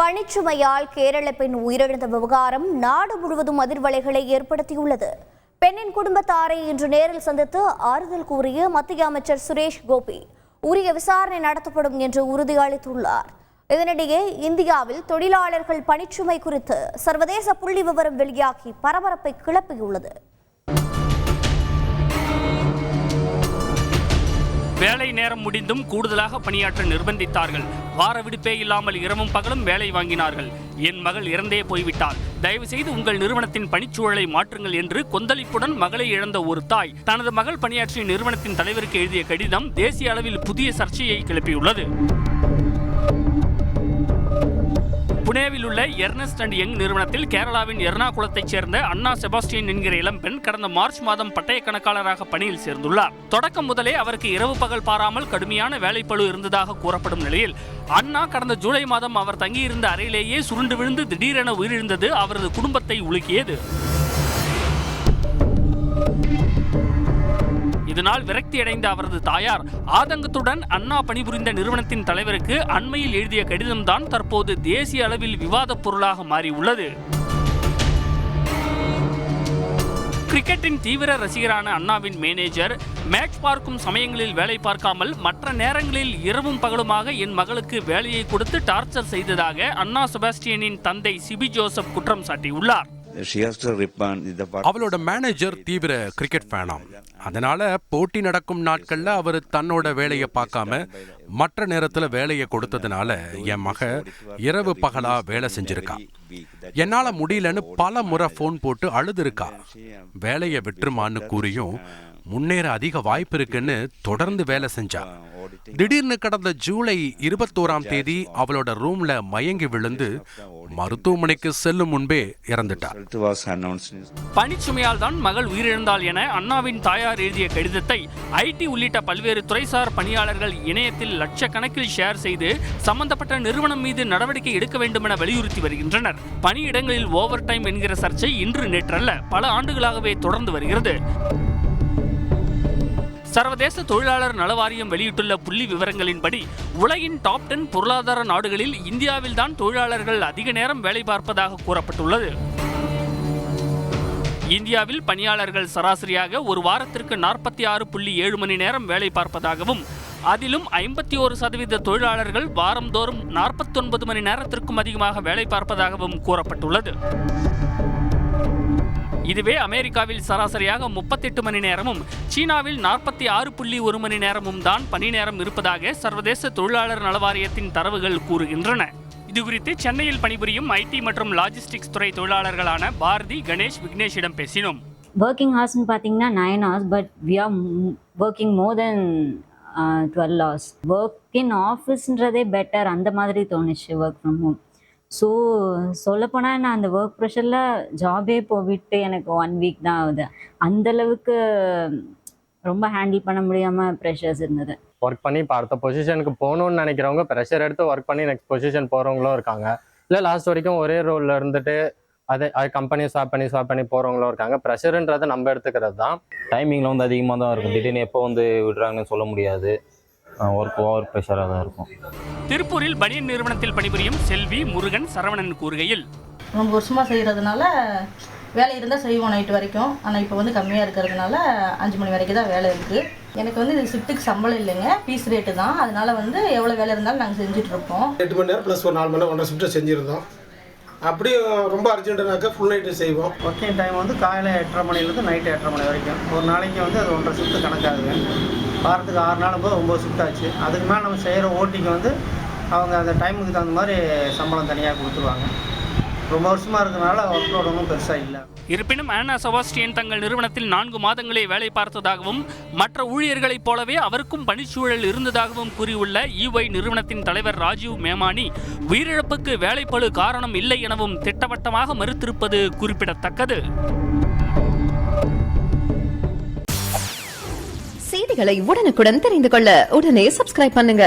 பனிச்சுமையால் கேரள பெண் உயிரிழந்த விவகாரம் நாடு முழுவதும் அதிர்வலைகளை ஏற்படுத்தியுள்ளது. பெண்ணின் குடும்பத்தாரை இன்று நேரில் சந்தித்து ஆறுதல் கூறிய மத்திய அமைச்சர் சுரேஷ் கோபி உரிய விசாரணை நடத்தப்படும் என்று உறுதியளித்துள்ளார். இதனிடையே இந்தியாவில் தொழிலாளர்கள் பணிச்சுமை குறித்து சர்வதேச புள்ளி விவரம் வெளியாகி பரபரப்பை கிளப்பியுள்ளது. வேலை நேரம் முடிந்தும் கூடுதலாக பணியாற்ற நிர்பந்தித்தார்கள். வார விடுப்பே இல்லாமல் இரவும் பகலும் வேலை வாங்கினார்கள். என் மகள் இறந்தே போய்விட்டாள், தயவு செய்து உங்கள் நிறுவனத்தின் பணிச்சூழலை மாற்றுங்கள் என்று கொந்தளிப்புடன் மகளை இழந்த ஒரு தாய் தனது மகள் பணியாற்றிய நிறுவனத்தின் தலைவருக்கு எழுதிய கடிதம் தேசிய அளவில் புதிய சர்ச்சையை கிளப்பியுள்ளது. புனேவில் உள்ள எர்னஸ்ட் அண்ட் யங் நிறுவனத்தில் கேரளாவின் எர்ணாகுளத்தைச் சேர்ந்த அண்ணா செபாஸ்டியன் என்கிற இளம்பெண் கடந்த மார்ச் மாதம் பட்டய கணக்காளராக பணியில் சேர்ந்துள்ளார். தொடக்கம் முதலே அவருக்கு இரவு பகல் பாராமல் கடுமையான வேலைப்பளு இருந்ததாக கூறப்படும் நிலையில் அண்ணா கடந்த ஜூலை மாதம் அவர் தங்கியிருந்த அறையிலேயே சுருண்டு விழுந்து திடீரென உயிரிழந்தது அவரது குடும்பத்தை உலுக்கியது. இதனால் விரக்தியடைந்த அவரது தாயார் ஆதங்கத்துடன் அண்ணா பணிபுரிந்த நிறுவனத்தின் தலைவருக்கு அண்மையில் எழுதிய கடிதம்தான் தற்போது தேசிய அளவில் விவாதப் பொருளாக மாறியுள்ளது. கிரிக்கெட்டின் தீவிர ரசிகரான அண்ணாவின் மேனேஜர் மேட்ச் பார்க்கும் சமயங்களில் வேலை பார்க்காமல் மற்ற நேரங்களில் இரவும் பகலுமாக என் மகளுக்கு வேலையை கொடுத்து டார்ச்சர் செய்ததாக அண்ணா செபாஸ்டியனின் தந்தை சிபி ஜோசப் குற்றம் சாட்டியுள்ளார். அவளோட மேனேஜர் தீவிர கிரிக்கெட் ஃபேனாம். அதனால போட்டி நடக்கும் நாட்கள்ல அவர் தன்னோட வேலையை பார்க்காம மற்ற நேரத்துல வேலையை கொடுத்ததுனால என் மக இரவு பகலா வேலை செஞ்சிருக்கா. என்னால முடியலன்னு பல முறை போன் போட்டு அழுதுருக்கா. வேலையை விட்டுருமான்னு கூறியும் முன்னேற அதிக வாய்ப்பு இருக்குன்னு தொடர்ந்து வேலை செஞ்சா. திடீர்னு கடந்த ஜூலை 21ஆம் தேதி அவளோட ரூம்ல மயங்கி விழுந்து மருத்துவமனைக்கு செல்லும் முன்பே இறந்துட்டார். பணிச்சுமையால் தான் மகள் உயிரிழந்தாள் என அண்ணாவின் தாயார் எழுதிய கடிதத்தை ஐடி உள்ளிட்ட பல்வேறு துறைசார் பணியாளர்கள் இணையத்தில் லட்சக்கணக்கில் ஷேர் செய்து சம்பந்தப்பட்ட நிறுவனம் மீது நடவடிக்கை எடுக்க வேண்டும் என வலியுறுத்தி வருகின்றனர். பணியிடங்களில் ஓவர் டைம் என்கிற சர்ச்சை இன்று நேற்றல்ல, பல ஆண்டுகளாகவே தொடர்ந்து வருகிறது. சர்வதேச தொழிலாளர் நல வாரியம் வெளியிட்டுள்ள புள்ளி விவரங்களின்படி உலகின் டாப் 10 பொருளாதார நாடுகளில் இந்தியாவில்தான் தொழிலாளர்கள் அதிக நேரம் வேலை பார்ப்பதாக கூறப்பட்டுள்ளது. இந்தியாவில் பணியாளர்கள் சராசரியாக ஒரு வாரத்திற்கு 46.7 மணி நேரம் வேலை பார்ப்பதாகவும் அதிலும் 51% தொழிலாளர்கள் வாரந்தோறும் 49 மணி நேரத்திற்கும் அதிகமாக வேலை பார்ப்பதாகவும் கூறப்பட்டுள்ளது. இதுவே அமெரிக்காவில் சராசரியாக 38 மணி நேரமும் சீனாவில் 46.1 மணி நேரமும் தான் பணி நேரம் இருப்பதாக சர்வதேச தொழிலாளர் நலவாரியத்தின் தரவுகள் கூறுகின்றன. இதுகுறித்து சென்னையில் பணிபுரியும் ஐடி மற்றும் லாஜிஸ்டிக்ஸ் துறை தொழிலாளர்களான பாரதி, கணேஷ், விக்னேஷிடம் பேசினோம். ஒர்க்கிங் ஹவர்ஸ்னு பார்த்தீங்கன்னா 9 hours, but we are working more than 12 hours. Work in ஆஃபீஸ்ன்றதே பெட்டர் அந்த மாதிரி தோணுச்சு ஒர்க் ஃப்ரம் ஹோம். ஸோ சொல்லப்போனால் நான் அந்த ஒர்க் ப்ரெஷரில் ஜாபே போய்விட்டு எனக்கு 1 week தான் ஆகுது. அந்தளவுக்கு ரொம்ப ஹேண்டில் பண்ண முடியாமல் ப்ரெஷர்ஸ் இருந்தது. ஒர்க் பண்ணி இப்போ அடுத்த பொசிஷனுக்கு போகணுன்னு நினைக்கிறவங்க ப்ரெஷர் எடுத்து ஒர்க் பண்ணி நெக்ஸ்ட் பொசிஷன் போகிறவங்களும் இருக்காங்க. இல்லை லாஸ்ட் வரைக்கும் ஒரே ரோலில் இருந்துட்டு அது கம்பெனி ஸ்வாப் பண்ணி போகிறவங்களும் இருக்காங்க. ப்ரெஷருன்றது நம்ம எடுத்துக்கிறது தான். டைமிங்கில் வந்து அதிகமாக தான் இருக்கும். திடீர்னு எப்போ வந்து விடுறாங்கன்னு சொல்ல முடியாது. ஒர்க் ஓவர் ப்ரெஷராக தான் இருக்கும். திருப்பூரில் பனியன் நிறுவனத்தில் பணிபுரியும் செல்வி, முருகன், சரவணன் கூறுகையில், ரொம்ப வருஷமாக செய்கிறதுனால வேலை இருந்தால் செய்வோம் நைட்டு வரைக்கும். ஆனால் இப்போ வந்து கம்மியாக இருக்கிறதுனால 5 மணி வரைக்கும் தான் வேலை இருக்குது. எனக்கு வந்து இது ஷிஃப்ட்டுக்கு சம்பளம் இல்லைங்க, பீஸ் ரேட்டு தான். அதனால் வந்து எவ்வளோ வேலை இருந்தாலும் நாங்கள் செஞ்சிட்ருப்போம். 8 மணி நேரம் ப்ளஸ் ஒரு 4 மணி நேரம் 1.5 ஷிஃப்ட்டு செஞ்சுருந்தோம். அப்படியும் ரொம்ப அர்ஜென்ட்டுனாக்கா ஃபுல் நைட்டு செய்வோம். ஒர்க்கிங் டைம் வந்து காலையில் 8:30 மணிலேருந்து நைட்டு 8:30 மணி வரைக்கும். ஒரு நாளைக்கு வந்து அது 1.5 ஷிஃப்ட்டு கணக்காகுது. வாரத்துக்கு 6 நாளும் போது 9 ஷிஃப்ட் ஆச்சு. அதுக்கு மேலே நம்ம செய்கிற ஓட்டிக்கு வந்து அவங்க அந்த டைமுக்கு தகுந்த மாதிரி சம்பளம் தனியாக கொடுத்துருவாங்க. ரொம்ப வருஷமாக இருக்கிறதுனால ஒர்க் லோட் ஒன்றும் பெருசாக இல்லை. இருப்பினும் அண்ணா செபாஸ்டியன் தங்கள் நிறுவனத்தில் 4 மாதங்களே வேலை பார்த்ததாகவும் மற்ற ஊழியர்களைப் போலவே அவருக்கும் பணிச்சூழல் இருந்ததாகவும் கூறியுள்ள EY நிறுவனத்தின் தலைவர் ராஜீவ் மேமானி உயிரிழப்புக்கு வேலைப்பளு காரணம் இல்லை எனவும் திட்டவட்டமாக மறுத்திருப்பது குறிப்பிடத்தக்கது. செய்திகளை உடனுக்குடன் தெரிந்து கொள்ள உடனே சப்ஸ்கிரைப் பண்ணுங்க.